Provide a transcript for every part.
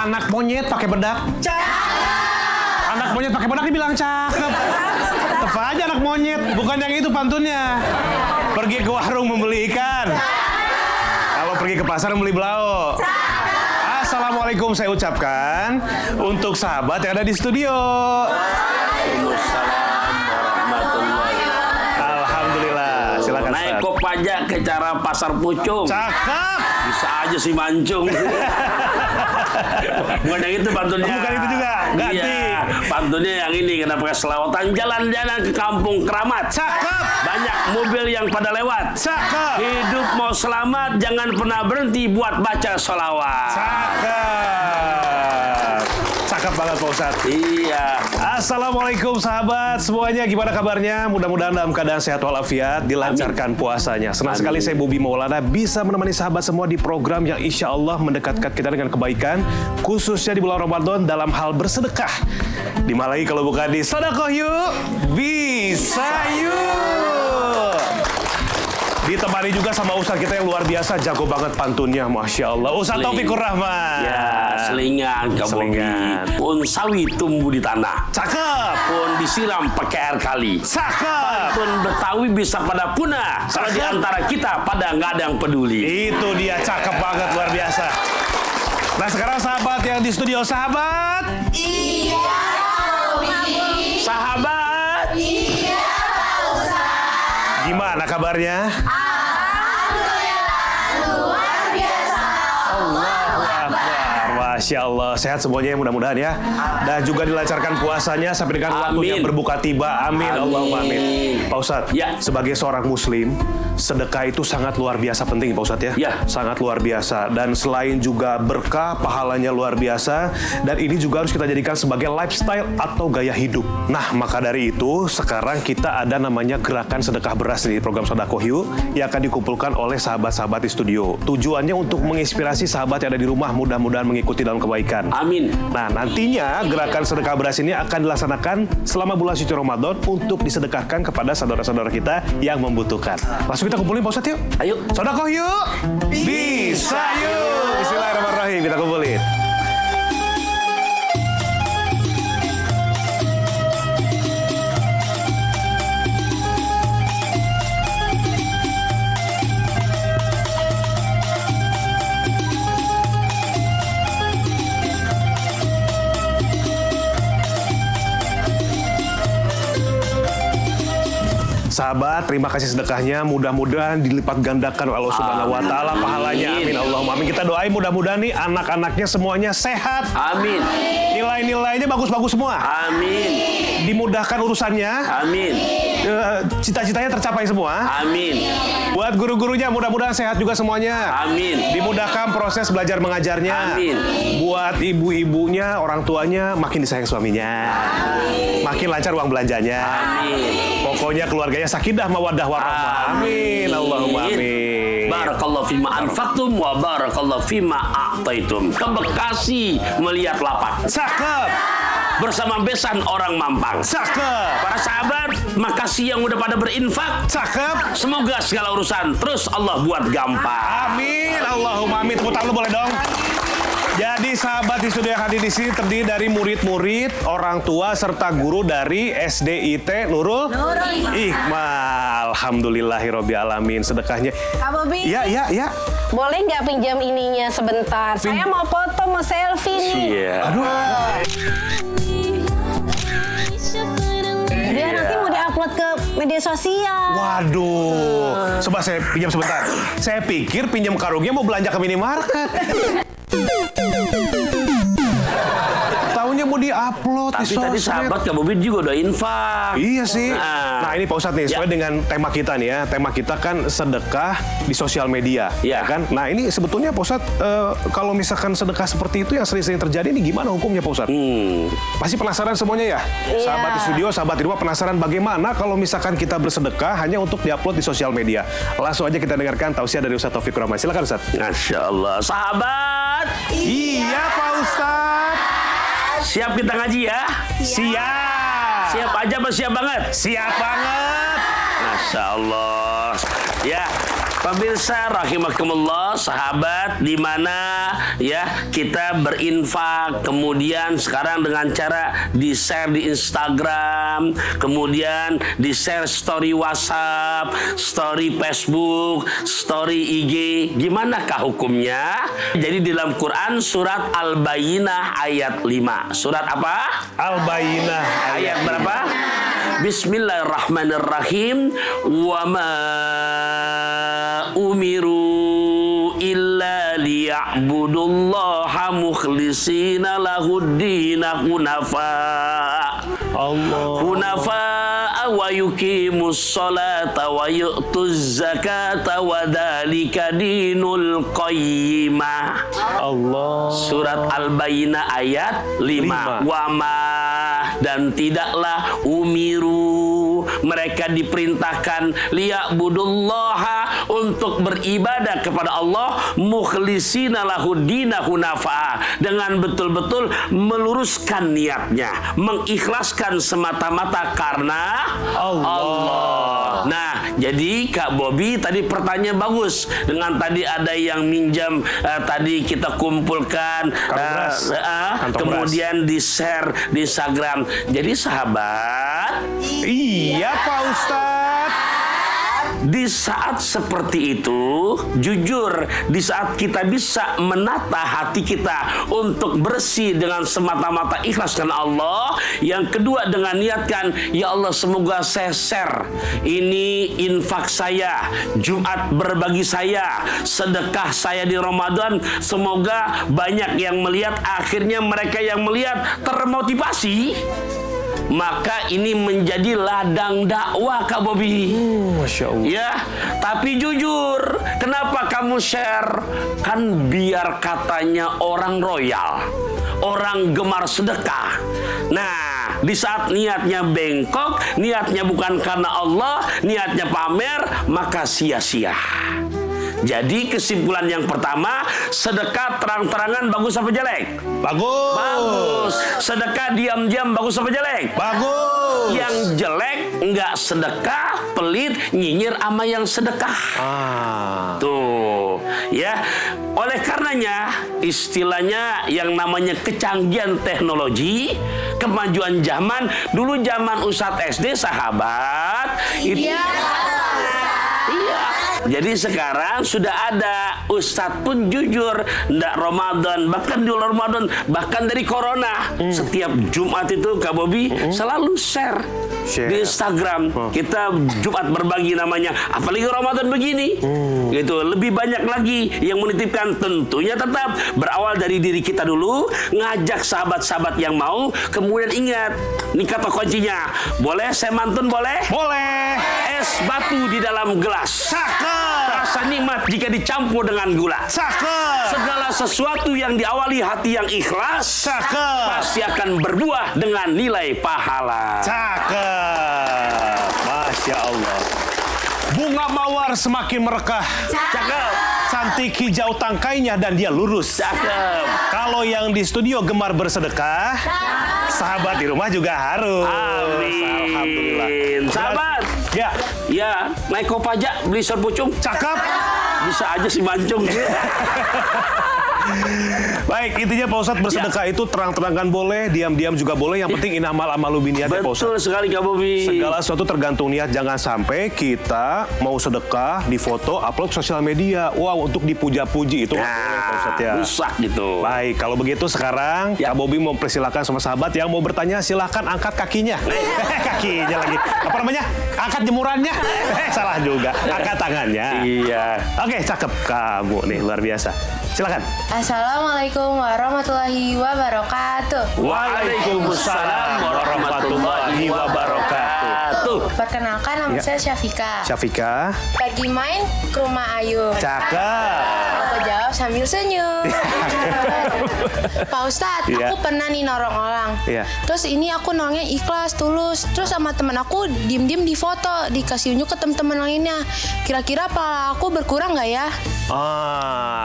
Anak monyet pakai bedak. Cakep. Anak monyet pakai bedak dibilang cakep. Tetep aja anak monyet. Bukan yang itu pantunnya. Pergi ke warung membeli ikan. Kalau pergi ke pasar membeli belauk. Assalamualaikum saya ucapkan untuk sahabat yang ada di studio. Waalaikumsalam warahmatullahi. Alhamdulillah, silakan. Naik kok pajak ke cara pasar pucung. Cakep. Bisa aja si mancung. Bukan yang itu pantunnya. Bukan itu juga. Ganti. Iya, pantunnya yang ini kena pakai selawatan jalan-jalan ke kampung keramat. Cakep. Banyak mobil yang pada lewat. Cakep. Hidup mau selamat, jangan pernah berhenti buat baca sholawat. Cakep. Cakep banget Pak Ustadz. Iya. Assalamualaikum sahabat semuanya, gimana kabarnya? Mudah-mudahan dalam keadaan sehat walafiat, dilancarkan puasanya. Senang sekali saya Bobi Maulana bisa menemani sahabat semua di program yang insya Allah mendekatkan kita dengan kebaikan, khususnya di bulan Ramadan dalam hal bersedekah. Di mana lagi kalau bukan di Sodakoh Yuk, Bisa Yuk. Ditemani juga sama Ustadz kita yang luar biasa, jago banget pantunnya, Masya Allah. Ustadz Taufikur Rahman. Ya, selingan Kak Bobi. Pun sawi tumbuh di tanah. Cakep. Pun disiram pakai air kali. Cakep. Pun Betawi bisa pada punah. Kalau di antara kita pada nggak ada yang peduli. Itu dia, cakep banget, luar biasa. Nah sekarang sahabat yang di studio, sahabat. Iya, Sahabat. iya, Gimana kabarnya? Alhamdulillah, luar biasa. Allahu Akbar. Masya Allah, sehat semuanya mudah-mudahan ya. Dan juga dilancarkan puasanya sampai dengan waktunya Amin. berbuka tiba. Amin. Allahumma amin. Pak Ustadz, Ya. sebagai seorang muslim, sedekah itu sangat luar biasa penting Pak Ustadz ya. Ya. Sangat luar biasa. Dan selain juga berkah, pahalanya luar biasa. Dan ini juga harus kita jadikan sebagai lifestyle atau gaya hidup. Nah, maka dari itu sekarang kita ada namanya gerakan sedekah beras di program Sodakoh Yuk yang akan dikumpulkan oleh sahabat-sahabat di studio. Tujuannya untuk menginspirasi sahabat yang ada di rumah mudah-mudahan mengikuti dalam kebaikan. Amin. Nah, nantinya gerakan sedekah beras ini akan dilaksanakan selama bulan suci Ramadan untuk disedekahkan kepada saudara-saudara kita yang membutuhkan. Langsung kita kumpulin Pak Ustadz yuk. Ayo. Sodakoh yuk. Bisa yuk. Bismillahirrahmanirrahim. Kita kumpulin. Sahabat, terima kasih sedekahnya. Mudah-mudahan dilipat gandakan oleh Allah Subhanahu wa taala pahalanya. Amin. Allahumma amin. Kita doain mudah-mudahan nih anak-anaknya semuanya sehat. Amin. Nilai-nilainya bagus-bagus semua. Amin. Dimudahkan urusannya. Amin. Cita-citanya tercapai semua. Amin. Buat guru-gurunya mudah-mudahan sehat juga semuanya. Amin. Dimudahkan proses belajar mengajarnya. Amin. Buat ibu-ibunya, orang tuanya makin disayang suaminya. Makin lancar uang belanjanya. Amin. Pokoknya keluarganya sakinah mawaddah warahmah. Amin. Allahumma amin. Barakallahu fima anfaqtum wa barakallahu fima a'taitum. Ke Bekasi melihat lapak. Cakep. Bersama besan orang Mampang. Cakep. Para sahabat, makasih yang udah pada berinfak. Cakep. Semoga segala urusan terus Allah buat gampang. Amin. Allahumma amin. Tepuk tangan lu boleh dong. Jadi sahabat di studio yang hadir di sini terdiri dari murid-murid, orang tua serta guru dari SDIT Nurul Iqmal. Alhamdulillahirabbil alamin. Sedekahnya. Kak Bobi, Ya. boleh nggak pinjam ininya sebentar? Saya mau foto, mau selfie nih. Iya. Aduh. Dia nanti mau diupload ke media sosial. Waduh. Coba saya pinjam sebentar. Saya pikir pinjam karungnya mau belanja ke minimarket. Tahunya mau diupload di Tapi tadi sosmed. sahabat Kak Bobi juga udah infak. Iya sih. Nah. Nah ini Pak Ustadz nih, sesuai dengan tema kita nih ya. Tema kita kan sedekah di sosial media. Iya. Ya kan? Nah ini sebetulnya Pak Ustadz, kalau misalkan sedekah seperti itu yang sering-sering terjadi, ini gimana hukumnya Pak Ustadz? Pasti penasaran semuanya ya? Iya. Sahabat di studio, sahabat di rumah penasaran bagaimana kalau misalkan kita bersedekah hanya untuk diupload di sosial media. Langsung aja kita dengarkan tausiah dari Ustadz Taufikur Rahman. Silakan Ustadz. Masya Allah. Sahabat, Iya Pak Ustadz. siap kita ngaji ya? Siap. Siap aja apa siap banget? Siap banget. Masya Allah. Ya, Pemirsa rahimakumullah, sahabat, di mana ya kita berinfak, kemudian sekarang dengan cara di-share di Instagram, kemudian di-share story WhatsApp, story Facebook, story IG. Gimanakah hukumnya? Jadi di dalam Quran surat Al-Bayyinah ayat 5. Surat apa? Al-Bayyinah Ayat berapa? Bismillahirrahmanirrahim. Wa ma umiru illa liya'budullaha mukhlisina lahuddina hunafa wa yuqimus sholata wa yu'tuz zakata wa dzalika dinul qayyimah. Allah. Surat Al-Bayyinah ayat 5. Wa ma, dan tidaklah umiru, mereka diperintahkan liya'budullaha, untuk beribadah kepada Allah, mukhlisina lahuddina hunafa, dengan betul-betul meluruskan niatnya, mengikhlaskan semata-mata karena Allah. Nah, jadi Kak Bobby tadi pertanyaan bagus. Dengan tadi ada yang minjam, tadi kita kumpulkan, kemudian di-share di Instagram. Jadi sahabat, Iya Pak Ustadz. di saat seperti itu, jujur, di saat kita bisa menata hati kita untuk bersih dengan semata-mata ikhlas karena Allah. Yang kedua, dengan niatkan, ya Allah, semoga saya share ini infak saya, Jumat berbagi saya, sedekah saya di Ramadan, semoga banyak yang melihat. Akhirnya mereka yang melihat termotivasi, maka ini menjadi ladang dakwah, Kak Bobby. Masya Allah. Ya, tapi jujur, kenapa kamu share? Kan biar katanya orang royal, orang gemar sedekah. Nah, di saat niatnya bengkok, niatnya bukan karena Allah, niatnya pamer, maka sia-sia. Jadi kesimpulan yang pertama, sedekah terang-terangan bagus apa jelek? Bagus. Bagus. Sedekah diam-diam bagus apa jelek? Bagus. Yang jelek enggak sedekah, pelit, nyinyir sama yang sedekah. Tuh, ya. Oleh karenanya, istilahnya yang namanya kecanggihan teknologi, kemajuan zaman, dulu zaman Ustadz SD, sahabat, itu jadi sekarang sudah ada Ustadz pun jujur, ndak Ramadan, bahkan di luar Ramadan, bahkan dari Corona, setiap Jumat itu Kak Bobby selalu share di Instagram. Kita Jumat berbagi namanya, apalagi Ramadan begini, gitu. Lebih banyak lagi yang menitipkan, tentunya tetap berawal dari diri kita dulu, ngajak sahabat-sahabat yang mau, kemudian ingat, ini kata kuncinya, boleh saya mantun, boleh? Boleh. Es batu di dalam gelas. Cakep. Rasa nikmat jika dicampur dengan gula. Cakep. Segala sesuatu yang diawali hati yang ikhlas, Cakep. pasti akan berbuah dengan nilai pahala. Cakep. Masya Allah. Bunga mawar semakin merekah. Cakep. Cantik hijau tangkainya dan dia lurus. Cakep. Kalau yang di studio gemar bersedekah, sahabat di rumah juga harus. Amin. Alhamdulillah. Sahabat. Ya. Ya, naik kopaja beli sor pucung. Cakep. Bisa aja si mancung. Baik, intinya Pak Ustadz bersedekah itu terang-terangan boleh, diam-diam juga boleh. Yang penting inamal amalu biniat ya Pak Ustadz. Betul sekali Kak Bobby. Segala sesuatu tergantung niat. Jangan sampai kita mau sedekah, difoto, upload sosial media. Wow, untuk dipuja-puji itu nggak boleh, Pak Ustadz ya. Rusak gitu. Baik, kalau begitu sekarang Kak Bobby mau persilakan sama sahabat yang mau bertanya, silahkan angkat kakinya. Kakinya lagi. Apa namanya? Angkat jemurannya. Salah juga. Angkat tangannya. Iya. Oke, cakep kamu nih, luar biasa. Silakan. Assalamualaikum warahmatullahi wabarakatuh. Waalaikumsalam warahmatullahi wabarakatuh. Perkenalkan, nama saya Syafika. Syafika. Lagi main ke rumah Ayu. Cakep. Aku jawab jawab sambil senyum. Pak Ustadz, Iya. aku pernah nih nolong orang. Iya. Terus ini aku nolongnya ikhlas, tulus. Terus sama temen aku diem-diem di foto, dikasih unjuk ke temen-temen lainnya. Kira-kira pahala aku berkurang nggak ya?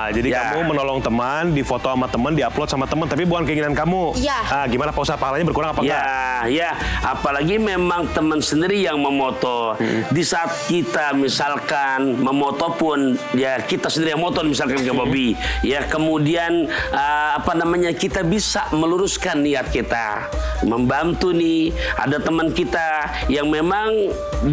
Jadi Ya. kamu menolong teman, difoto sama teman, diupload sama teman, tapi bukan keinginan kamu. Iya. Gimana Pak Ustadz, pahalanya berkurang apa enggak? Ya, apalagi memang teman sendiri yang memoto. Di saat kita misalkan memoto pun, ya kita sendiri yang moto misalkan ke Bobby. Ya kemudian kita bisa meluruskan niat kita, membantu nih. Ada teman kita yang memang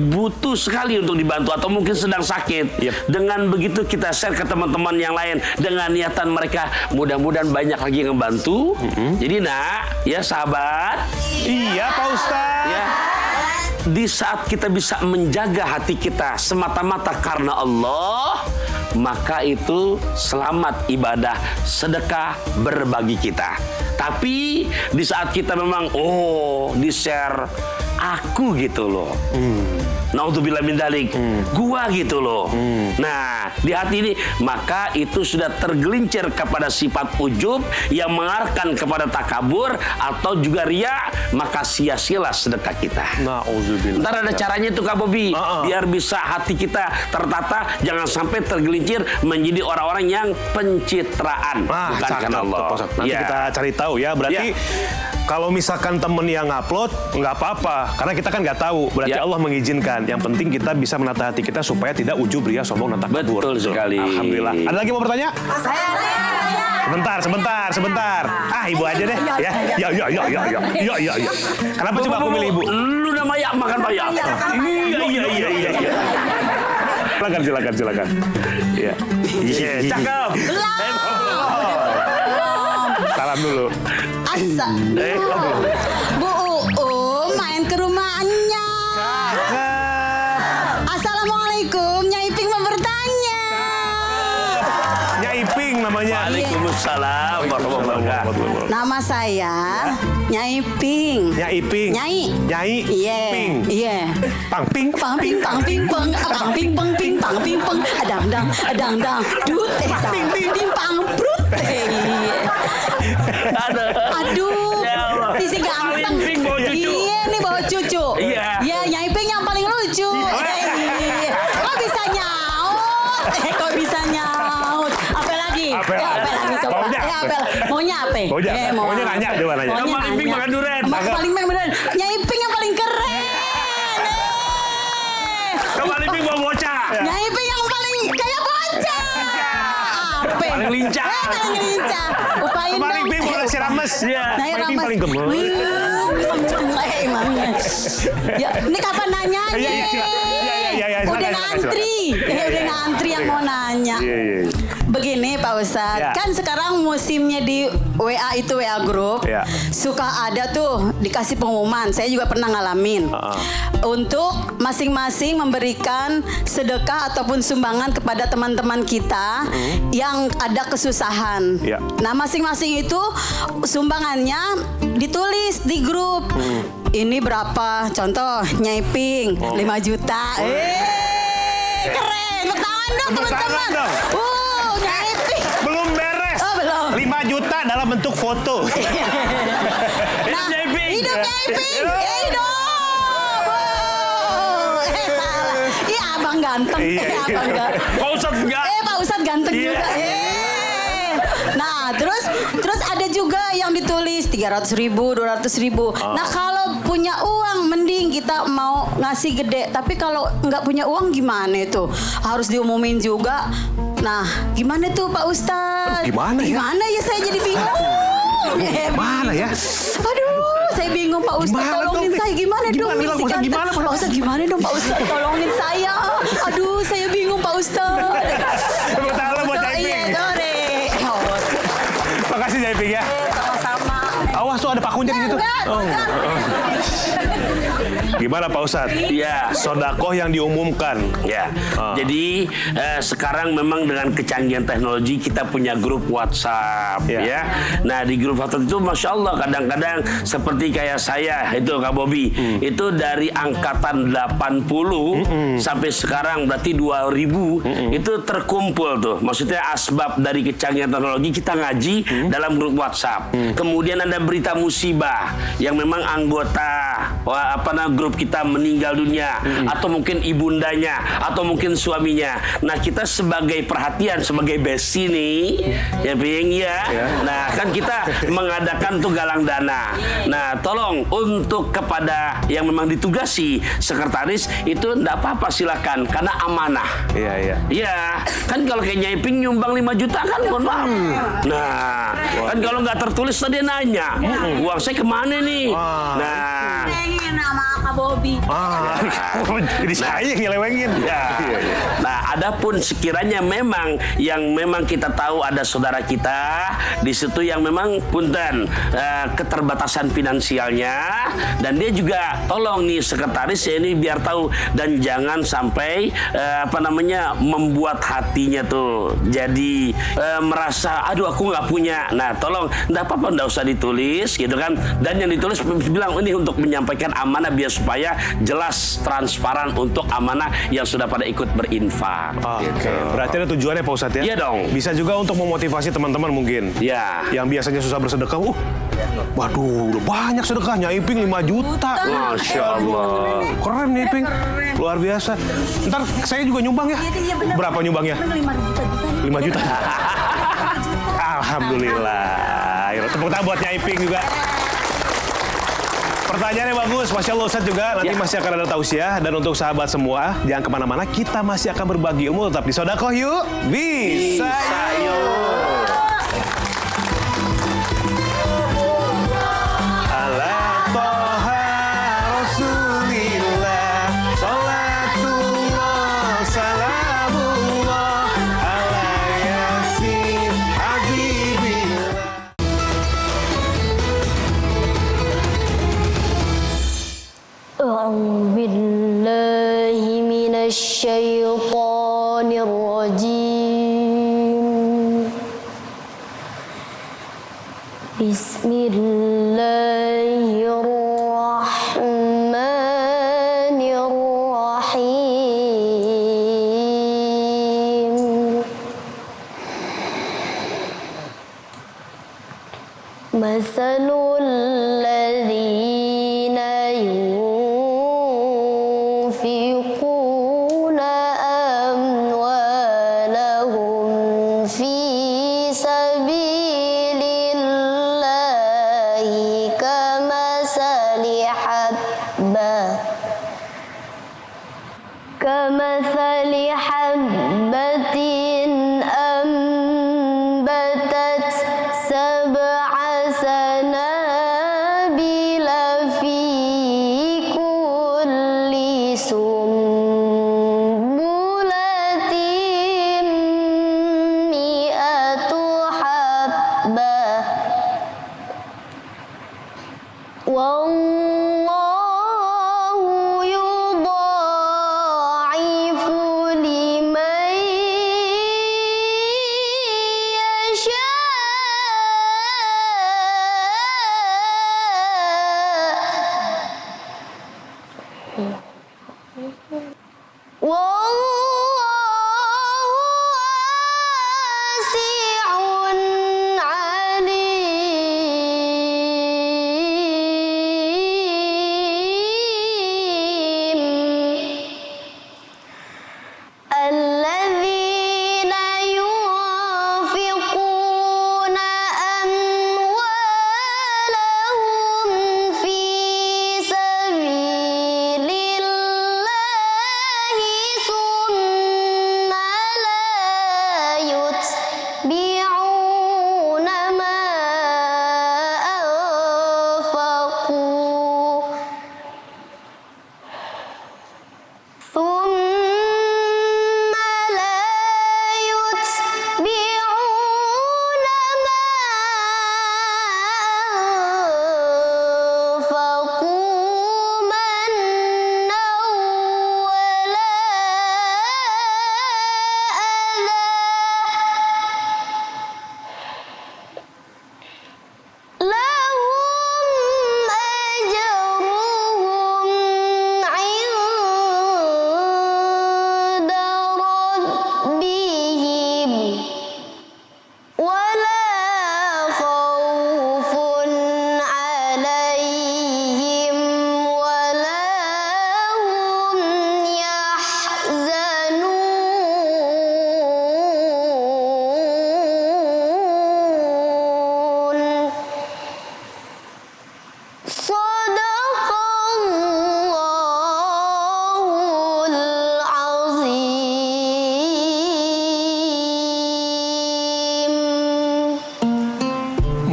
butuh sekali untuk dibantu atau mungkin sedang sakit. Yep. Dengan begitu kita share ke teman-teman yang lain dengan niatan mereka, mudah-mudahan banyak lagi yang membantu. Jadi nak, ya sahabat, Iya Pak Ustadz. ya di saat kita bisa menjaga hati kita semata-mata karena Allah, maka itu selamat ibadah sedekah berbagi kita. Tapi di saat kita memang di-share aku gitu loh. Naudzubillah min dzalik. Gua gitu loh. Nah, di hati ini maka itu sudah tergelincir kepada sifat ujub yang mengarahkan kepada takabur atau juga riya, maka sia-sialah sedekah kita. Nauzubillah. Ntar ada caranya tuh Kak Bobi, biar bisa hati kita tertata, jangan sampai tergelincir menjadi orang-orang yang pencitraan, bukan Cakep, karena Allah. Pak Ustadz. Nanti Ya. kita cari tahu ya. Berarti kalau misalkan temen yang ngupload, nggak apa-apa. Karena kita kan nggak tahu. Berarti Ya. Allah mengizinkan. Yang penting kita bisa menata hati kita supaya tidak ujub, ria, sombong, dan takabur. Betul sekali. Alhamdulillah. Ada lagi mau bertanya? Sebentar. Ibu aja deh. Ya. Kenapa coba aku milih ibu? Lu udah mayak makan mayak. Iya. Silakan. Iya. Cakep. Salam dulu. Asa. Bu main ke rumahnya. Assalamualaikum, Nyai Iping mau bertanya. Nyai Iping namanya. Waalaikumsalam warahmatullahi wabarakatuh. Nama saya Nyai Iping. Nyai Iping. Nyai. Iya. Ping. Iya. Pang ping. Pang ping peng, pang ping peng, adang dang, dut ping ping pang prut. Aduh, Ya Allah. Sisi ganteng. Paling ping bawa cucu. Iya, nih bawa cucu. Iya. Iya, Nyai Ping yang paling lucu. Iya. Kok bisa nyaut? Kok bisa nyaut? Apa lagi? Apa lagi coba? Maunya apa? Maunya apa? Maunya nanya, coba nanya. Yang paling ping makan durian. Paling ping beneran. Nyai Ping yang paling keren. Kembali ping bawa bocah. Nyai Ping yang paling kayak bocah. Apa? Paling lincah. Paling lincah. Upain Paling dong. ping boleh si rames. Iya. Nyai Paling Rames. paling gemes. Emangnya. Ya, ini kapan nanyanya? Iya, silakan, Udah silakan. ngantri. Udah ngantri yang mau nanya. Iya. Begini Pak Ustadz, Ya. kan sekarang musimnya di WA itu WA grup, Ya. suka ada tuh dikasih pengumuman. Saya juga pernah ngalamin. Untuk masing-masing memberikan sedekah ataupun sumbangan kepada teman-teman kita yang ada kesusahan. Ya. Nah masing-masing itu sumbangannya ditulis di grup. Ini berapa? Contoh Nyai Ping 5 juta. Keren. Tepuk tangan dong Tepuk tangan teman-teman. dong. Nyai Ping. Belum beres. Oh, belum. 5 juta dalam bentuk foto. Nah, Nyai Ping. hidup Nyai Ping. Hidup. Salah. Iya abang ganteng. Iya. Abang ganteng. Pak Ustadz enggak. Pak Ustadz ganteng Iya. juga. Nah, terus ada juga yang ditulis 300.000, 200.000. Nah, kalau punya uang mending kita mau ngasih gede. Tapi kalau nggak punya uang gimana itu? Harus diumumin juga. Nah, gimana tuh Pak Ustadz? Gimana ya? Gimana ya saya jadi bingung. Mana ya? Aduh, saya bingung Pak Ustadz. Gimana Tolongin dong? saya gimana dong? Gimana, bilang, si Pak Ustadz, ganteng. gimana, Pak? Pak Ustadz gimana dong Pak Ustadz? Tolongin saya. Aduh, saya bingung Pak Ustadz. Tepuk tangan buat Nyai Ping. Iya, sore. Makasih Nyai Ping ya. Sama-sama. Awas tuh ada pakunya di situ. Gimana Pak Ustadz? Ya. Sodakoh yang diumumkan. Ya, jadi sekarang memang dengan kecanggihan teknologi kita punya grup WhatsApp, ya. Nah di grup WhatsApp itu, masya Allah, kadang-kadang seperti kayak saya itu Kak Bobi, itu dari angkatan 80 sampai sekarang berarti 2000 itu terkumpul tuh. Maksudnya asbab dari kecanggihan teknologi kita ngaji dalam grup WhatsApp. Kemudian ada berita musibah yang memang anggota grup kita meninggal dunia, atau mungkin ibundanya, atau mungkin suaminya. Nah kita sebagai perhatian, sebagai besi nih, ya Ping ya. Nah kan kita mengadakan tuh galang dana. Nah tolong untuk kepada yang memang ditugasi sekretaris itu enggak apa-apa, silakan, karena amanah. Iya. Iya, kan kalau kayak Nyai Ping nyumbang 5 juta kan, mohon maaf. Nah, kan kalau nggak tertulis tadi nanya, uang saya kemana nih? Nah, Pengen sama Kak Bobi. Jadi saya yang nyelewengin. ya. Nah, adapun sekiranya memang kita tahu ada saudara kita di situ yang memang punten keterbatasan finansialnya, dan dia juga tolong nih sekretaris ya ini biar tahu, dan jangan sampai membuat hatinya tuh jadi merasa aduh aku nggak punya. Nah, tolong enggak apa-apa, enggak usah ditulis gitu kan. Dan yang ditulis bilang ini untuk menyampaikan amanah biar supaya jelas transparan untuk amanah yang sudah pada ikut berinfak. Oke. Berarti ada tujuannya Pak Ustadz ya? Iya dong. Bisa juga untuk memotivasi teman-teman mungkin. Ya. Yang biasanya susah bersedekah. Waduh, udah banyak sedekahnya. Iping 5 juta. Masya Allah. Keren nih Iping. Luar biasa. Ntar saya juga nyumbang ya. Berapa nyumbangnya? 5 juta. Alhamdulillah. Tepuk tangan buat Nyai Iping juga. Pertanyaannya bagus, Masya Allah Ustadz juga. Nanti masih akan ada tausiah. Dan untuk sahabat semua, jangan kemana-mana. Kita masih akan berbagi ilmu tetap di Sodakoh yuk. Bisa yuk. Ala Toha Rasulillah, Salatullah, Salamullah, Ala Yasin Habibillah. أعوذ بالله من الشيطان الرجيم بسم الله الرحمن الرحيم مثل الذين ينفقون أموالهم في سبيل الله كمثل حبة أنبتت 7 سنابل في كل سنبلة 100 حبة والله يضاعف لمن يشاء والله واسع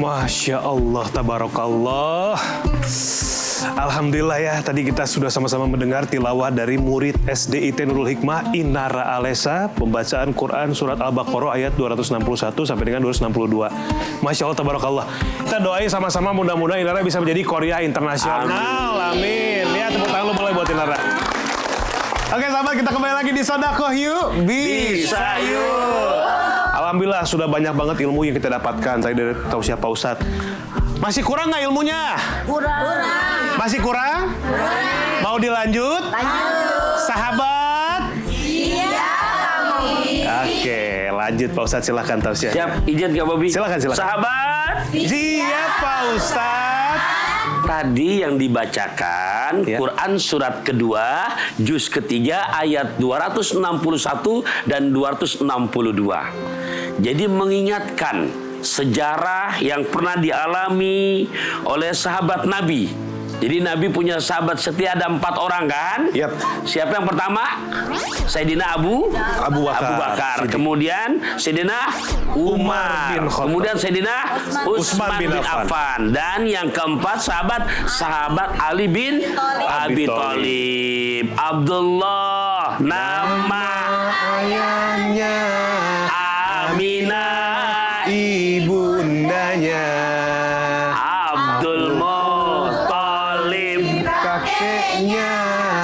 Masya Allah, tabarakallah. Alhamdulillah ya, tadi kita sudah sama-sama mendengar tilawah dari murid SDIT Nurul Hikmah Inara Alesa, pembacaan Quran surat Al-Baqarah ayat 261 sampai dengan 262. Masya Allah, tabarakallah. Kita doain sama-sama mudah-mudahan Inara bisa menjadi Korea internasional. Amin. Ya, tepuk tangan lu boleh buat Inara. Oke sahabat, kita kembali lagi di Sodakoh Yuk. Bisa yuk. Alhamdulillah sudah banyak banget ilmu yang kita dapatkan. Saya dari tahu siapa Ustadz. Masih kurang nggak ilmunya? Kurang. Masih kurang? Mau dilanjut? Lanjut. Sahabat? Iya. Oke, lanjut Pak Ustadz, silahkan Tausya. Siap, izin Kak Bobi. Silakan. Sahabat. Siap Pak Ustadz. Tadi yang dibacakan Ya. Quran surat kedua, juz ketiga ayat 261 dan 262. Jadi mengingatkan sejarah yang pernah dialami oleh sahabat Nabi. Jadi Nabi punya sahabat setia ada 4 orang kan? Yap. Siapa yang pertama? Sayyidina Abu Bakar. Kemudian Sayyidina Umar. bin Khattab. Kemudian Sayyidina Utsman bin Affan. Dan yang keempat sahabat Ali bin Abi Thalib. Abdullah nama ayahnya, Aminah ibundanya, Abdul Muthalib kakeknya,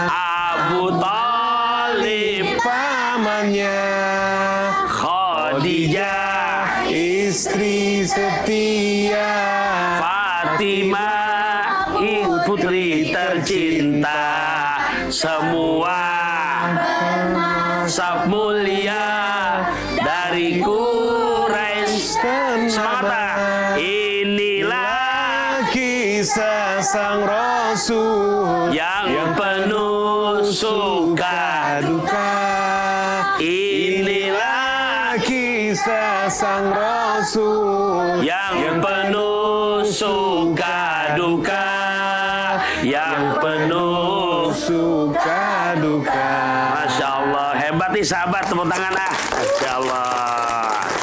Abu Thalib pamannya, Khadijah istri setia, Fatimah putri tercinta, semua sab mulia dari Quraisy. Semangat. Inilah kisah sang Rasul yang penuh suka duka. Inilah Kisah sang Rasul yang penuh suka duka, yang penuh. suka duka. Masya Allah, hebat nih sahabat, tepuk tangan ah. Masya Allah.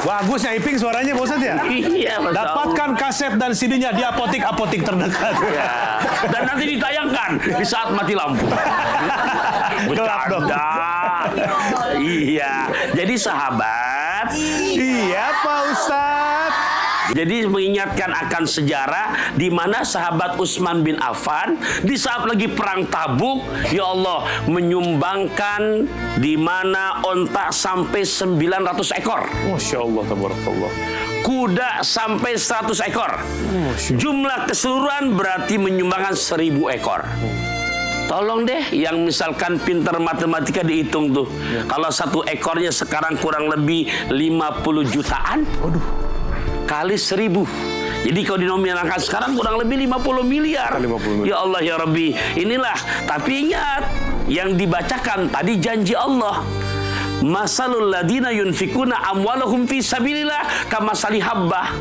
Bagus ya Iping suaranya Pak Ustadz ya? Iya, Masya Allah. Dapatkan kaset dan CD-nya di apotik-apotik terdekat. Ya. Dan nanti ditayangkan di saat mati lampu. Gelap dong. Bercanda. Iya. Jadi sahabat, Iya Pak Ustadz. jadi mengingatkan akan sejarah di mana sahabat Utsman bin Affan di saat lagi perang Tabuk, ya Allah, menyumbangkan di mana onta sampai 900 ekor. Masya Allah, tabarakallah. Kuda sampai 100 ekor. Jumlah keseluruhan berarti menyumbangkan 1000 ekor. Tolong deh yang misalkan pintar matematika dihitung tuh. Kalau 1 ekornya sekarang kurang lebih 50 jutaan. Kali 1000. Jadi kalau dinominalkan sekarang kurang lebih 50 miliar. 50 miliar. Ya Allah ya Rabbi. Inilah. Tapi ingat, yang dibacakan tadi janji Allah. Masalul ladina yunfikuna amwalahum fi sabilillah kamasali habbah.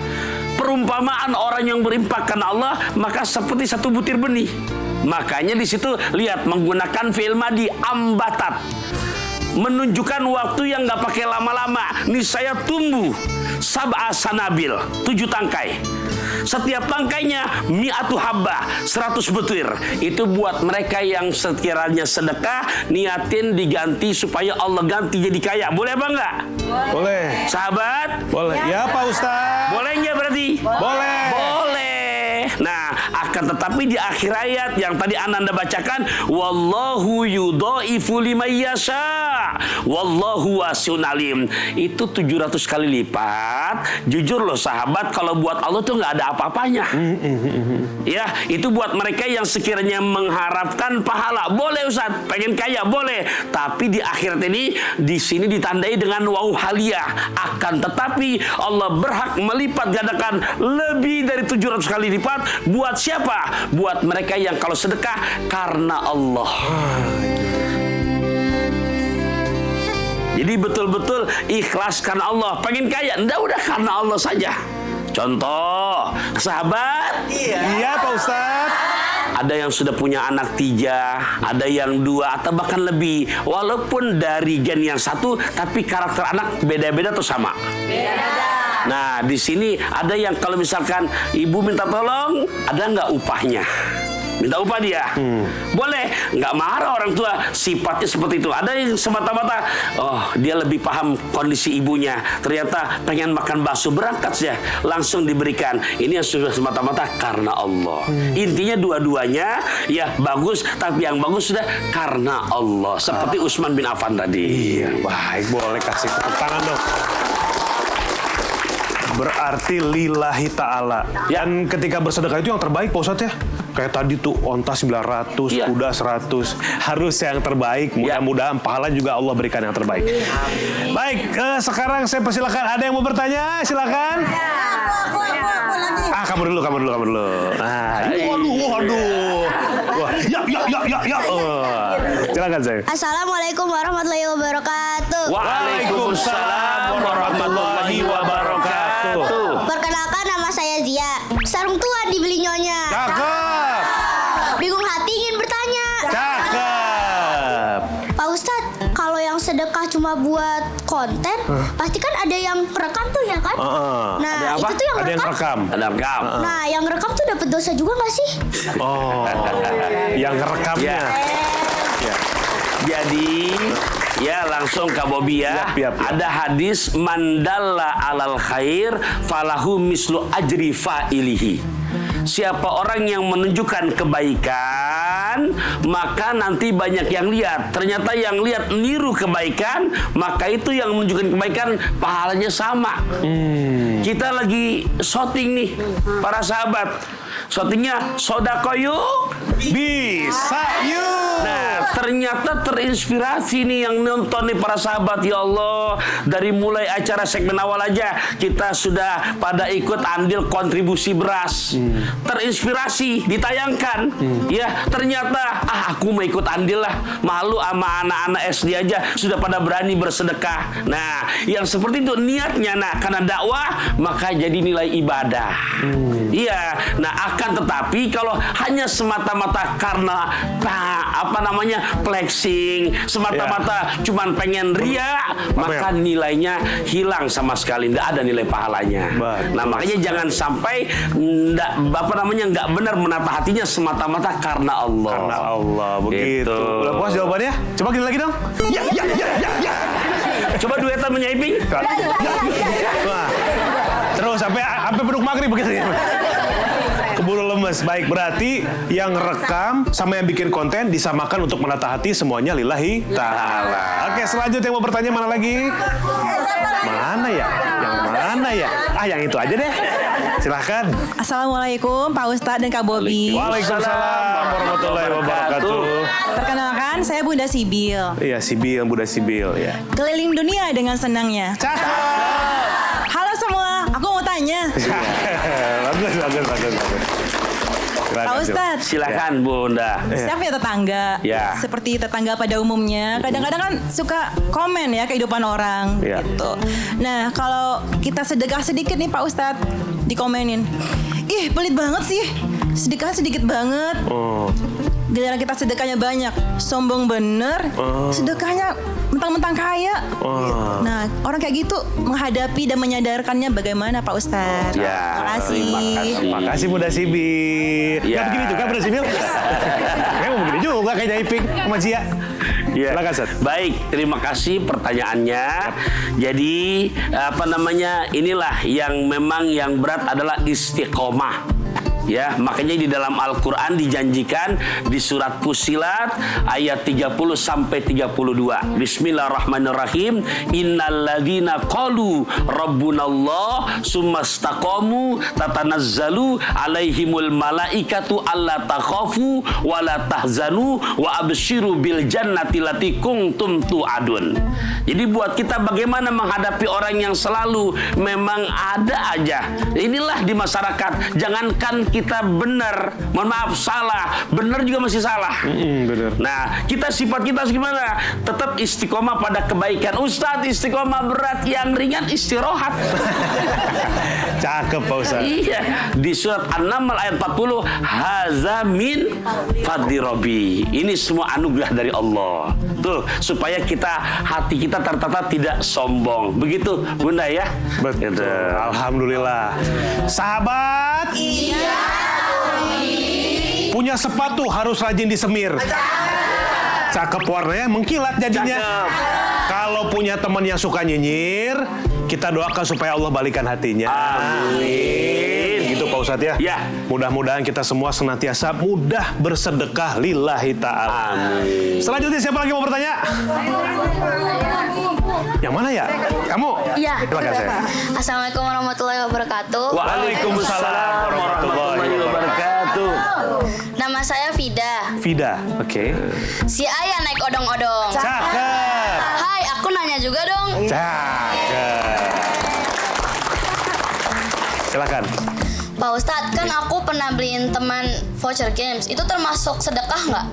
Perumpamaan orang yang berinfak karena Allah maka seperti 1 butir benih. Makanya di situ lihat menggunakan fi'il madhi ambatat. Menunjukkan waktu yang nggak pakai lama-lama. Niscaya tumbuh sab'a sanabil, 7 tangkai. Setiap tangkainya mi'atu habba, 100 butir. Itu buat mereka yang sekiranya sedekah, niatin diganti supaya Allah ganti jadi kaya. Boleh apa enggak? Boleh. Sahabat? Boleh. Ya Pak Ustadz. Boleh nggak berarti? Boleh. Boleh. Nah, akan tetapi di akhir ayat yang tadi Ananda bacakan, wallahu yudhaifu liman yasha, wallahu wasi'un alim. Itu 700 kali lipat. Jujur loh sahabat, kalau buat Allah tuh nggak ada apa-apanya. Ya, itu buat mereka yang sekiranya mengharapkan pahala. Boleh Ustaz, pengen kaya boleh. Tapi di akhirat ini di sini ditandai dengan waw haliyah. Akan tetapi Allah berhak melipat gandakan lebih dari 700 kali lipat. Buat siapa? Buat mereka yang kalau sedekah karena Allah. Jadi betul-betul ikhlas karena Allah. Pengen kaya, enggak, udah karena Allah saja. Contoh, sahabat. Iya Pak Ustadz. Ada yang sudah punya anak 3, ada yang 2, atau bahkan lebih. Walaupun dari gen yang satu, tapi karakter anak beda-beda atau sama? Beda. Nah, di sini ada yang kalau misalkan ibu minta tolong, ada nggak upahnya? Minta upah dia, boleh, nggak marah orang tua, sifatnya seperti itu. Ada yang semata-mata, oh dia lebih paham kondisi ibunya, ternyata pengen makan bakso, berangkat saja, langsung diberikan. Ini yang sudah semata-mata karena Allah. Intinya dua-duanya ya bagus, tapi yang bagus sudah karena Allah. Seperti Utsman bin Affan tadi. Iya, baik, boleh kasih tepuk tangan dong. Berarti lillahi ta'ala. Dan ketika bersedekah itu yang terbaik Pak Ustadz ya? Kayak tadi tuh onta 900, Iya. kuda 100. Harus yang terbaik. Mudah-mudahan pahala juga Allah berikan yang terbaik. Baik, sekarang saya persilakan. Ada yang mau bertanya? Silakan. Aku nanti. Kamu dulu. Nah, waduh. Wah, ya. Silakan saya. Assalamualaikum warahmatullahi wabarakatuh. Waalaikumsalam warahmatullahi wabarakatuh. Perkenalkan nama saya Zia. Sarung tua dibeli nyonya. Cakep. Bingung hati ingin bertanya. Cakep. Pak Ustadz, kalau yang sedekah cuma buat konten, pasti kan ada yang rekam tuh ya kan? Nah, Ada apa? itu tuh yang Ada yang rekam. rekam. Ada rekam. Nah, yang rekam tuh dapat dosa juga nggak sih? Oh, yang rekamnya. Ya. Jadi ya langsung Kak Bobi ya. Yap. Ada hadis mandalla alal khair falahu mislu ajri fa'ilihi. Siapa orang yang menunjukkan kebaikan, maka nanti banyak yang lihat. Ternyata yang lihat niru kebaikan, maka itu yang menunjukkan kebaikan pahalanya sama. Kita lagi syuting nih, para sahabat. Syutingnya sodako yuk. Bisa yuk. Nah, ternyata terinspirasi nih yang nonton nih para sahabat. Ya Allah, dari mulai acara segmen awal aja kita sudah pada ikut andil kontribusi beras. Terinspirasi, ditayangkan. Ya, ternyata aku mau ikut andil lah. Malu sama anak-anak SD aja sudah pada berani bersedekah. Nah, yang seperti itu niatnya karena dakwah maka jadi nilai ibadah. Iya. Nah, akan tetapi kalau hanya semata-mata karena flexing, semata-mata cuman pengen ria, maka nilainya hilang sama sekali, tidak ada nilai pahalanya. Nah, makanya jangan sampai nggak benar menata hatinya semata-mata karena Allah. Karena Allah, begitu. Gitu. Udah puas jawabannya? Coba gini lagi dong. Ya. Coba duetan menyaiping. Wah. Terus sampai beduk maghrib begitu ya. Keburu lemes. Baik, berarti yang rekam sama yang bikin konten disamakan untuk menata hati, semuanya lillahi ta'ala. Oke, selanjutnya yang mau bertanya mana lagi? Mana ya? Yang mana ya? Yang itu aja deh. Silahkan. Assalamualaikum Pak Ustadz dan Kak Bobi. Waalaikumsalam warahmatullahi wabarakatuh. Perkenalkan, saya Bunda Sibil. Iya, Sibil, Bunda Sibil ya. Keliling dunia dengan senangnya. Cakep. Halo semua, aku mau tanya. Bagus. Pak Ustadz, Silakan Bunda. saya punya tetangga. Ya. Seperti tetangga pada umumnya, kadang-kadang kan suka komen ya kehidupan orang Ya. gitu. Nah, kalau kita sedekah sedikit nih Pak Ustadz, dikomenin, ih pelit banget sih, sedekah sedikit banget. Giliran kita sedekahnya banyak, sombong bener, sedekahnya mentang-mentang kaya. Nah, orang kayak gitu menghadapi dan menyadarkannya bagaimana Pak Ustadz? Ya, Terima kasih. terima Makasih Bunda Sibil. Ya. Nggak begini juga Bunda Sibil? Kayak mau begini juga kayaknya Iping sama Cia. Ya. Silakan, Ustaz. Baik, terima kasih pertanyaannya. Jadi inilah yang memang yang berat adalah istiqomah. Ya, makanya di dalam Al-Quran dijanjikan di surat Fussilat ayat 30 sampai 32. Bismillahirrahmanirrahim. Innalladzina qalu rabbunallah tsumastaqamu tatanazzalu alaihimul malaikatu alla takhafu wa la tahzanu wa absyiru bil jannati lati kuntum tu'adun. Jadi buat kita bagaimana menghadapi orang yang selalu memang ada aja. Inilah di masyarakat. Jangankan kita benar, mohon maaf salah, benar juga masih salah. Benar. Nah, sifat kita gimana? Tetap istiqomah pada kebaikan. Ustadz, istiqomah berat, yang ringan istirahat. Cakep Pak Ustaz. Iya, di surat An-Naml ayat 40, haza min fadli Rabbi. Ini semua anugerah dari Allah. Tuh, supaya hati kita tertata tidak sombong. Begitu, Bunda ya? Betul. Alhamdulillah. Sahabat. Iya. Punya sepatu harus rajin disemir. Cakep warnanya, mengkilat jadinya. Cakep. Kalau punya teman yang suka nyinyir, kita doakan supaya Allah balikan hatinya. Amin. Gitu Pak Ustadz ya. Ya. Mudah-mudahan kita semua senantiasa mudah bersedekah lillahi ta'ala. Amin. Selanjutnya siapa lagi mau bertanya? Yang mana ya? Kamu? Iya. Silakan saya. Assalamualaikum warahmatullahi wabarakatuh. Waalaikumsalam warahmatullahi wabarakatuh. Nama saya Vida. Vida, oke. Si Ayah naik odong-odong. Cakep. Hai, aku nanya juga dong. Cakep. Silakan. Pak Ustadz, kan aku pernah beliin teman voucher games. Itu termasuk sedekah nggak?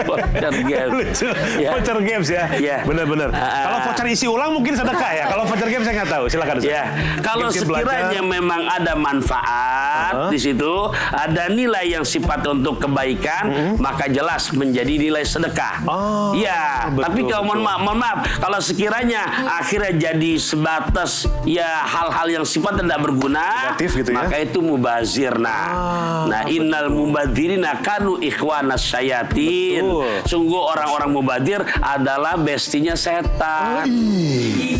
Voucher game. Lucu. Ya. Voucher games ya. Ya. Benar-benar. Kalau voucher isi ulang mungkin sedekah ya. Kalau voucher games saya nggak tahu. Silakan. Ustaz. Ya, kalau Games sekiranya belajar. memang ada manfaat di situ, ada nilai yang sifat untuk kebaikan, maka jelas menjadi nilai sedekah. Oh, ya, betul, tapi kalau mohon maaf, kalau sekiranya akhirnya jadi sebatas ya hal-hal yang sifat tidak berguna, Negatif gitu ya. maka itu mubazir. Nah, innal mubadzirina kanu ikhwanas syayatin. Betul. Sungguh orang-orang mubadir adalah bestinya setan.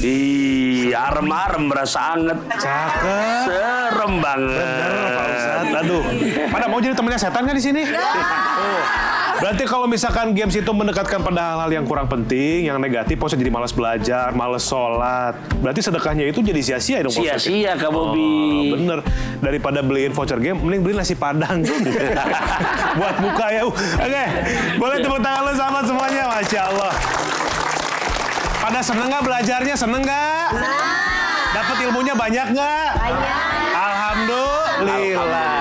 Ih, arem-arem berasa anget. Cakep. Serem banget. Bener, Pak Ustadz. Aduh. Pada mau jadi temannya setan kan di sini? Oh. Berarti kalau misalkan games itu mendekatkan pada hal-hal yang kurang penting, yang negatif, Pak Ustadz jadi malas belajar, malas sholat. Berarti sedekahnya itu jadi sia-sia dong, Pak Ustadz. Sia-sia, Kak Bobi. Bener. Daripada beliin voucher game, mending beli nasi padang. Buat buka ya. Oke. Boleh tepuk tangan lu sama semuanya. Masya Allah. Pada seneng nggak belajarnya? Seneng nggak? Dapat ilmunya banyak nggak? Banyak. Alhamdulillah.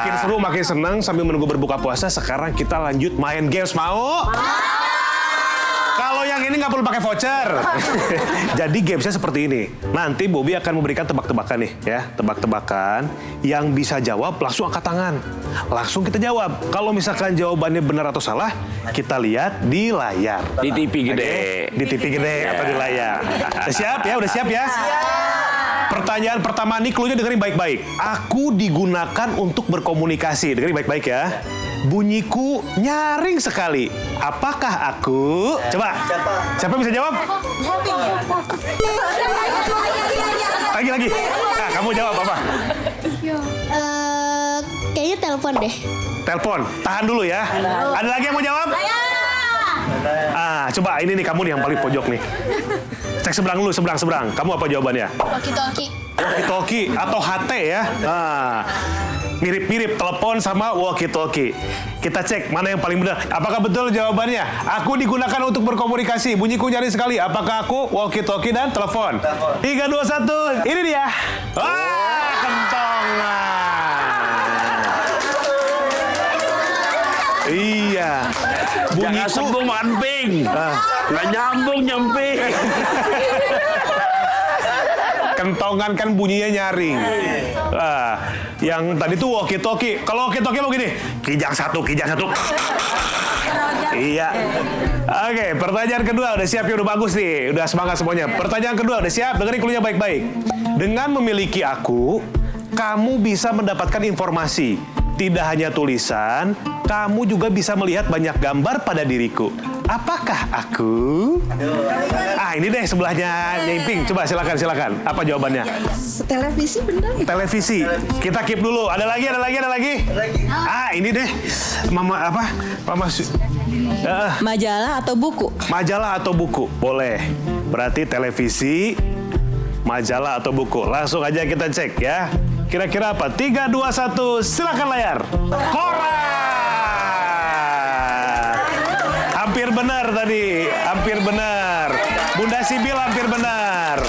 Makin seru, makin senang sambil menunggu berbuka puasa. Sekarang kita lanjut main games. Mau? Kalau yang ini nggak perlu pakai voucher. Jadi gamesnya seperti ini. Nanti Bobby akan memberikan tebak-tebakan nih, ya, tebak-tebakan. Yang bisa jawab langsung angkat tangan. Langsung kita jawab. Kalau misalkan jawabannya benar atau salah, kita lihat di layar. Di TV gede. Oke? Di TV gede atau di layar. Udah siap ya? Udah siap ya? Pertanyaan pertama nih, cluenya dengerin baik-baik. Aku digunakan untuk berkomunikasi. Dengerin baik-baik ya. Bunyiku nyaring sekali. Apakah aku? Coba. Siapa yang bisa jawab? Lagi. Nah, kamu jawab apa? Kayaknya telepon deh. Telepon. Tahan dulu ya. Ada lagi yang mau jawab? Coba ini nih, kamu nih yang paling pojok nih. Cek seberang dulu, seberang. Kamu apa jawabannya? Walkie-talkie. Walkie-talkie atau HT ya. Mirip-mirip telepon sama walkie-talkie. Kita cek mana yang paling benar. Apakah betul jawabannya? Aku digunakan untuk berkomunikasi. Bunyiku nyaring sekali. Apakah aku walkie-talkie dan telepon? 3, 2, 1. Ini dia. Wah, kentongan. Iya. Jangan sembung makan ping. Nggak nyambung. Kentongan kan bunyinya nyaring. Yang tadi tuh walkie-talkie. Kalau walkie-talkie mau gini, kijang satu. Iya. Oke, pertanyaan kedua udah siap ya, udah bagus nih, udah semangat semuanya. Pertanyaan kedua udah siap, dengerin cluenya baik-baik. Dengan memiliki aku, kamu bisa mendapatkan informasi. Tidak hanya tulisan, kamu juga bisa melihat banyak gambar pada diriku. Apakah aku? Ini deh sebelahnya Nyiping. Coba silakan. Apa jawabannya? Televisi bener. Televisi. Kita keep dulu. Ada lagi. Ini deh. Mama. Majalah atau buku? Majalah atau buku? Boleh. Berarti televisi, majalah atau buku. Langsung aja kita cek ya. Kira-kira apa? 3, 2, 1. Silakan layar. Koran. Hampir benar tadi. Bunda Sibil hampir benar.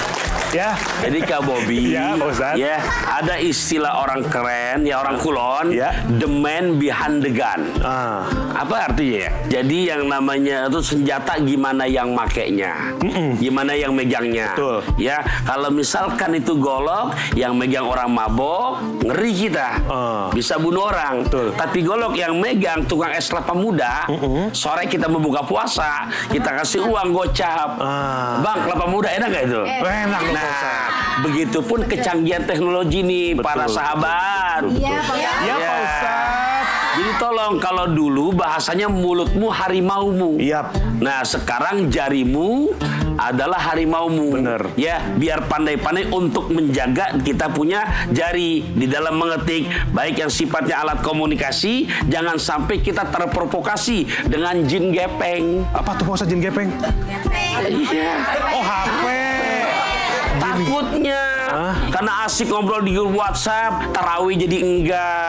Ya. Jadi Kak Bobby, Ya, Pak Ustadz. ya ada istilah orang keren, ya orang kulon, Ya. the man behind the gun. Ah. Apa artinya ya? Jadi yang namanya itu senjata gimana yang makainya, gimana yang megangnya. Betul. Ya, kalau misalkan itu golok, yang megang orang mabok, ngeri kita, bisa bunuh orang. Betul. Tapi golok yang megang tukang es kelapa muda, sore kita membuka puasa, kita kasih uang gocap. Bang, kelapa muda enak nggak itu? Enak loh, Pak Nah, Ustadz. begitupun kecanggihan teknologi nih, para sahabat. Ya, Pak Ustadz. Jadi tolong, kalau dulu bahasanya mulutmu harimaumu. Yap. Nah, sekarang jarimu adalah harimaumu. Bener. Ya, biar pandai-pandai untuk menjaga kita punya jari di dalam mengetik, baik yang sifatnya alat komunikasi, jangan sampai kita terprovokasi dengan jin gepeng. Apa tuh Pak Ustadz, jin gepeng? Iya. Oh, HP. Takutnya karena asik ngobrol di grup WhatsApp, tarawih jadi enggak,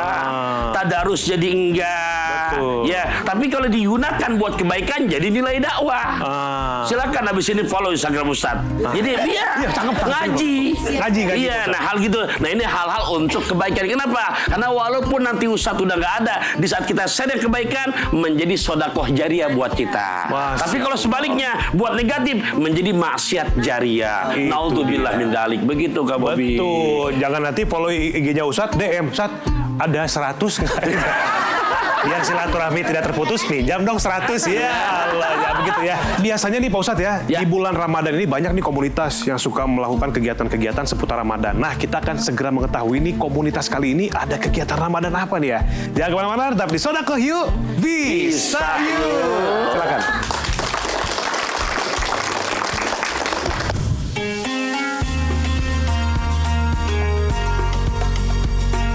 tadarus jadi enggak. Betul. Ya, tapi kalau digunakan buat kebaikan jadi nilai dakwah. Silakan habis ini follow Instagram Ustaz. Jadi Iya, cakep, ngaji. Ngaji, Iya, Ustaz. nah hal gitu. Nah, ini hal-hal untuk kebaikan. Kenapa? Karena walaupun nanti Ustaz udah nggak ada, di saat kita share kebaikan menjadi sodakoh jariah buat kita. Masya Tapi kalau sebaliknya buat negatif menjadi maksiat jariah. Itu Naudzubillah min dzalik. Begitu Kak Bobi. Betul. Jangan nanti follow IG-nya Ustadz, DM. Ustadz, ada 100 nggak? Biar silaturahmi tidak terputus, pinjam dong 100. Ya Allah, ya begitu ya. Biasanya nih Pak Ustadz ya, Ya. di bulan Ramadan ini banyak nih komunitas yang suka melakukan kegiatan-kegiatan seputar Ramadan. Nah, kita akan segera mengetahui nih komunitas kali ini ada kegiatan Ramadan apa nih ya. Jangan kemana-mana, tetap di Sodakoh Yuk, Bisa Yuk. Silakan.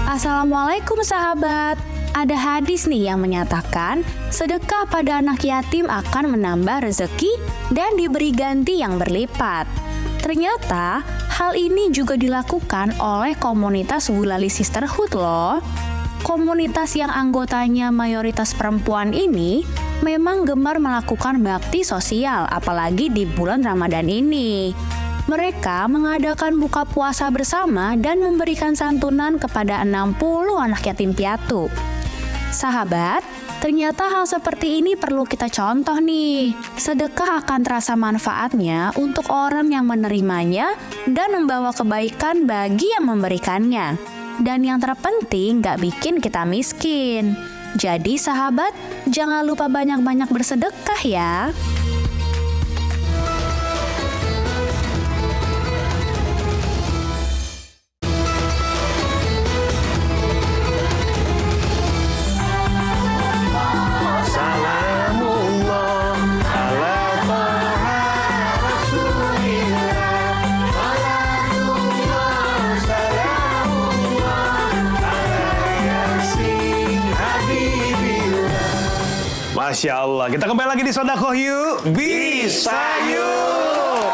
Assalamualaikum sahabat. Ada hadis nih yang menyatakan sedekah pada anak yatim akan menambah rezeki dan diberi ganti yang berlipat. Ternyata hal ini juga dilakukan oleh komunitas Gulali Sisterhood loh. Komunitas yang anggotanya mayoritas perempuan ini memang gemar melakukan bakti sosial apalagi di bulan Ramadan ini. Mereka mengadakan buka puasa bersama dan memberikan santunan kepada 60 anak yatim piatu. Sahabat, ternyata hal seperti ini perlu kita contoh nih. Sedekah akan terasa manfaatnya untuk orang yang menerimanya dan membawa kebaikan bagi yang memberikannya. Dan yang terpenting gak bikin kita miskin. Jadi sahabat, jangan lupa banyak-banyak bersedekah ya. Masya Allah. Kita kembali lagi di Sodakoh Yuk, Bisa Yuk.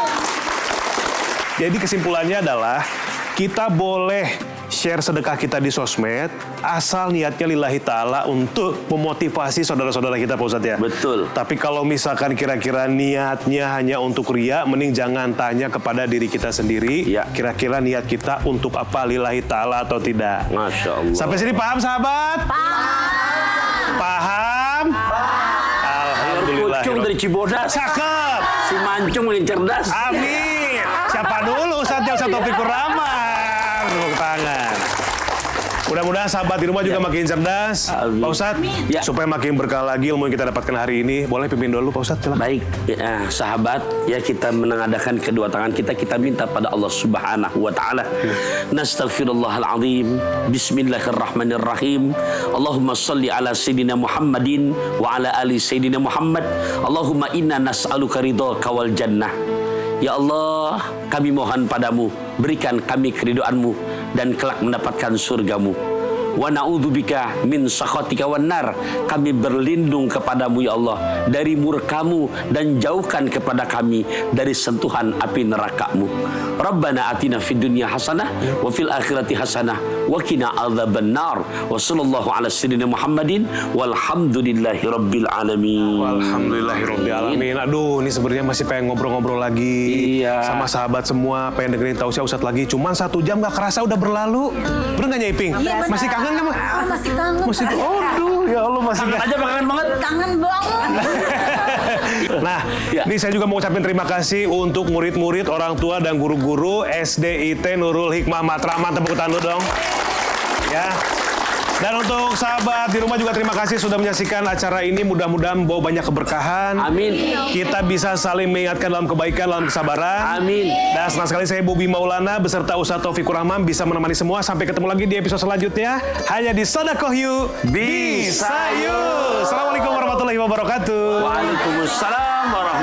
Jadi kesimpulannya adalah kita boleh share sedekah kita di sosmed asal niatnya lillahi ta'ala untuk memotivasi saudara-saudara kita Pak Ustadz ya. Betul. Tapi kalau misalkan kira-kira niatnya hanya untuk ria, mending jangan tanya kepada diri kita sendiri. Ya. Kira-kira niat kita untuk apa, lillahi ta'ala atau tidak. Masya Allah. Sampai sini paham sahabat? Paham? Alhamdulillah. Kucung dari Cibodas. Cakep. Si Mancung makin cerdas. Amin. Siapa dulu Ustadznya? Ustadz Taufikur Rahman. Tepuk tangan. Mudah-mudahan sahabat di rumah juga makin cerdas. Amin. Pak Ustadz, Ya. supaya makin berkah lagi ilmu yang kita dapatkan hari ini. Boleh pimpin dulu Pak Ustadz, silakan. Baik, ya, sahabat, ya kita menengadakan kedua tangan kita minta pada Allah Subhanahu wa taala. Nastaghfirullahalazim. Bismillahirrahmanirrahim. Allahumma shalli ala sayyidina Muhammadin wa ala ali sayyidina Muhammad. Allahumma inna nas'aluka ridhaka wal jannah. Ya Allah, kami mohon padamu, berikan kami keridhaan-Mu dan kelak mendapatkan surga-Mu. Wa na'udzubika min sakhatika wan nar. Kami berlindung kepadamu ya Allah dari murka-Mu dan jauhkan kepada kami dari sentuhan api neraka-Mu. Rabbana atina fid dunya hasanah wa fil akhirati hasanah wa qina adzabannar. Wa sallallahu ala sayyidina Muhammadin walhamdulillahi rabbil alamin. Alhamdulillahi rabbil alamin. Aduh, ini sebenarnya masih pengen ngobrol-ngobrol lagi sama sahabat semua, pengen dengerin Tausiah Ustadz lagi. Cuman 1 jam gak kerasa udah berlalu. Bener gak Nyai Iping? Masih kangen gak, Mak? Masih kangen. Masih aduh, ya Allah masih Kangen aja, kangen banget. Kangen banget. Nah, ini saya juga mau ucapin terima kasih untuk murid-murid, orang tua dan guru-guru SDIT Nurul Hikmah Matraman. Tepuk tangan dulu dong. Ya. Dan untuk sahabat di rumah juga terima kasih sudah menyaksikan acara ini. Mudah-mudahan membawa banyak keberkahan. Amin. Kita bisa saling mengingatkan dalam kebaikan, dalam kesabaran. Amin. Dan senang sekali saya Bobi Maulana beserta Ustadz Taufikur Rahman bisa menemani semua. Sampai ketemu lagi di episode selanjutnya. Hanya di Sodakoh Yuk Bisa Yuk. Assalamualaikum warahmatullahi wabarakatuh. Waalaikumsalam warahmatullahi